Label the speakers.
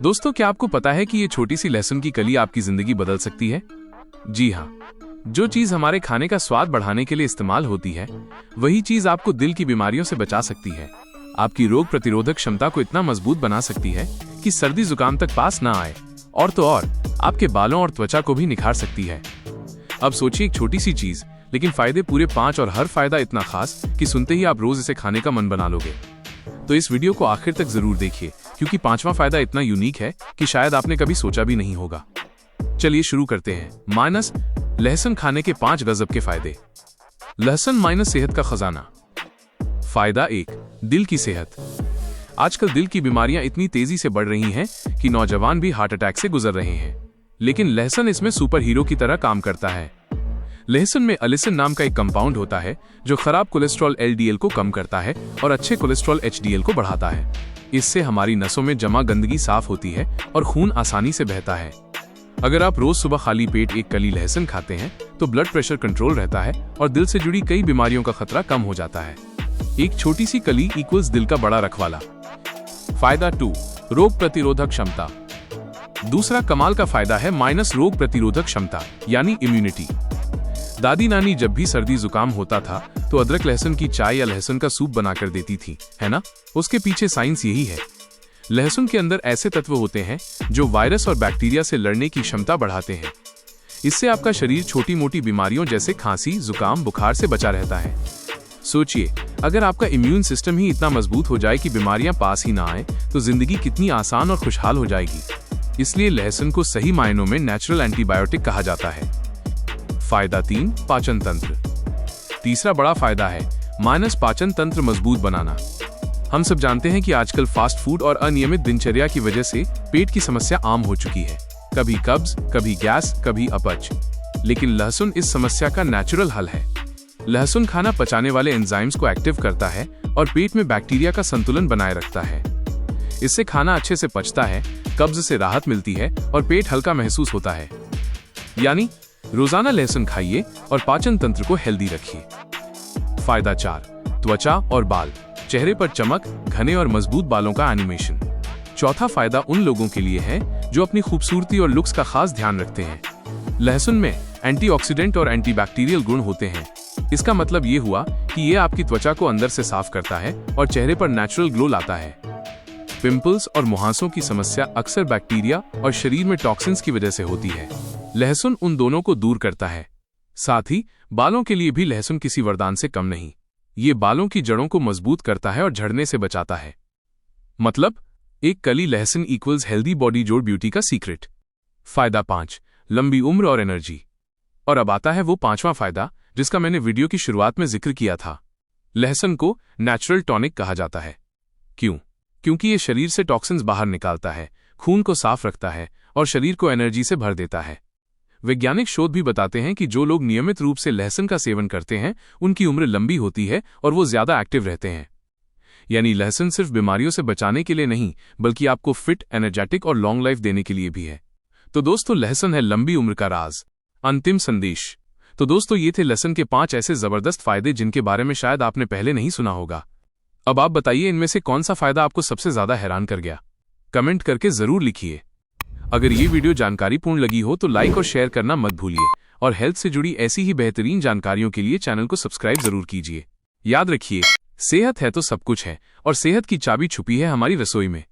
Speaker 1: दोस्तों, क्या आपको पता है कि ये छोटी सी लहसुन की कली आपकी जिंदगी बदल सकती है? जी हाँ, जो चीज हमारे खाने का स्वाद बढ़ाने के लिए इस्तेमाल होती है, वही चीज आपको दिल की बीमारियों से बचा सकती है। आपकी रोग प्रतिरोधक क्षमता को इतना मजबूत बना सकती है कि सर्दी जुकाम तक पास ना आए, और तो और आपके बालों और त्वचा को भी निखार सकती है। अब सोचिए, एक छोटी सी चीज लेकिन फायदे पूरे 5, और हर फायदा इतना खास कि सुनते ही आप रोज इसे खाने का मन बना लोगे। तो इस वीडियो को आखिर तक जरूर देखिए, क्योंकि 5वां फायदा इतना यूनिक है कि शायद आपने कभी सोचा भी नहीं होगा। चलिए शुरू करते हैं। लहसुन खाने के 5 गजब के फायदे। लहसुन सेहत का खजाना। फायदा 1, दिल की सेहत। आजकल दिल की बीमारियां इतनी तेजी से बढ़ रही हैं कि नौजवान भी हार्ट अटैक से गुजर रहे हैं, लेकिन लहसुन इसमें सुपर हीरो की तरह काम करता है। लहसुन में अलिसिन नाम का एक कंपाउंड होता है जो खराब कोलेस्ट्रॉल LDL को कम करता है और अच्छे कोलेस्ट्रॉल HDL को बढ़ाता है। इससे हमारी नसों में जमा गंदगी साफ होती है और खून आसानी से बहता है। अगर आप रोज सुबह खाली पेट एक कली लहसुन खाते हैं तो ब्लड प्रेशर कंट्रोल रहता है और दिल से जुड़ी कई बीमारियों का खतरा कम हो जाता है। एक छोटी सी कली इक्वल्स दिल का बड़ा रखवाला। फायदा 2, रोग प्रतिरोधक क्षमता। दूसरा कमाल का फायदा है रोग प्रतिरोधक क्षमता, यानी इम्यूनिटी। दादी नानी जब भी सर्दी जुकाम होता था तो अदरक लहसुन की चाय या लहसुन का सूप बनाकर देती थी, है ना? उसके पीछे साइंस यही है। लहसुन के अंदर ऐसे तत्व होते हैं जो वायरस और बैक्टीरिया से लड़ने की क्षमता बढ़ाते हैं। इससे आपका शरीर छोटी मोटी बीमारियों जैसे खांसी, जुकाम, बुखार से बचा रहता है। सोचिए, अगर आपका इम्यून सिस्टम ही इतना मजबूत हो जाए कि बीमारियां पास ही ना आए, तो जिंदगी कितनी आसान और खुशहाल हो जाएगी। इसलिए लहसुन को सही मायनों में नेचुरल एंटीबायोटिक कहा जाता है। फायदा 3, पाचन तंत्र। तीसरा बड़ा फायदा है पाचन तंत्र मजबूत बनाना। हम सब जानते हैं कि आजकल फास्ट फूड और अनियमित दिनचर्या की वजह से पेट की समस्या आम हो चुकी है। कभी कब्ज, कभी गैस, कभी अपच। लेकिन लहसुन इस समस्या का नेचुरल हल है। लहसुन खाना पचाने वाले एंजाइम्स को एक्टिव करता है और पेट में बैक्टीरिया का संतुलन बनाए रखता है। इससे खाना अच्छे से पचता है, कब्ज से राहत मिलती है और पेट हल्का महसूस होता है। यानी रोजाना लहसुन खाइए और पाचन तंत्र को हेल्दी रखिए। फायदा 4, त्वचा और बाल। चेहरे पर चमक, घने और मजबूत बालों का एनिमेशन। चौथा फायदा उन लोगों के लिए है जो अपनी खूबसूरती और लुक्स का खास ध्यान रखते हैं। लहसुन में एंटीऑक्सीडेंट और एंटीबैक्टीरियल गुण होते हैं। इसका मतलब ये हुआ कि ये आपकी त्वचा को अंदर से साफ करता है और चेहरे पर नेचुरल ग्लो लाता है। पिंपल्स और मुहासों की समस्या अक्सर बैक्टीरिया और शरीर में टॉक्सिन्स की वजह से होती है। लहसुन उन दोनों को दूर करता है। साथ ही बालों के लिए भी लहसुन किसी वरदान से कम नहीं। ये बालों की जड़ों को मजबूत करता है और झड़ने से बचाता है। मतलब एक कली लहसुन इक्वल्स हेल्दी बॉडी जोड़ ब्यूटी का सीक्रेट। फायदा 5, लंबी उम्र और एनर्जी। और अब आता है वो 5वां फायदा जिसका मैंने वीडियो की शुरुआत में जिक्र किया था। लहसुन को नेचुरल टॉनिक कहा जाता है। क्यों? क्योंकि ये शरीर से टॉक्सिन्स बाहर निकालता है, खून को साफ रखता है और शरीर को एनर्जी से भर देता है। वैज्ञानिक शोध भी बताते हैं कि जो लोग नियमित रूप से लहसुन का सेवन करते हैं उनकी उम्र लंबी होती है और वो ज्यादा एक्टिव रहते हैं। यानी लहसुन सिर्फ बीमारियों से बचाने के लिए नहीं, बल्कि आपको फिट, एनर्जेटिक और लॉन्ग लाइफ देने के लिए भी है। तो दोस्तों, लहसुन है लंबी उम्र का राज। अंतिम संदेश। तो दोस्तों, ये थे लहसुन के 5 ऐसे जबरदस्त फायदे जिनके बारे में शायद आपने पहले नहीं सुना होगा। अब आप बताइए, इनमें से कौन सा फायदा आपको सबसे ज्यादा हैरान कर गया? कमेंट करके जरूर लिखिए। अगर ये वीडियो जानकारीपूर्ण लगी हो तो लाइक और शेयर करना मत भूलिए, और हेल्थ से जुड़ी ऐसी ही बेहतरीन जानकारियों के लिए चैनल को सब्सक्राइब जरूर कीजिए। याद रखिए, सेहत है तो सब कुछ है, और सेहत की चाबी छुपी है हमारी रसोई में।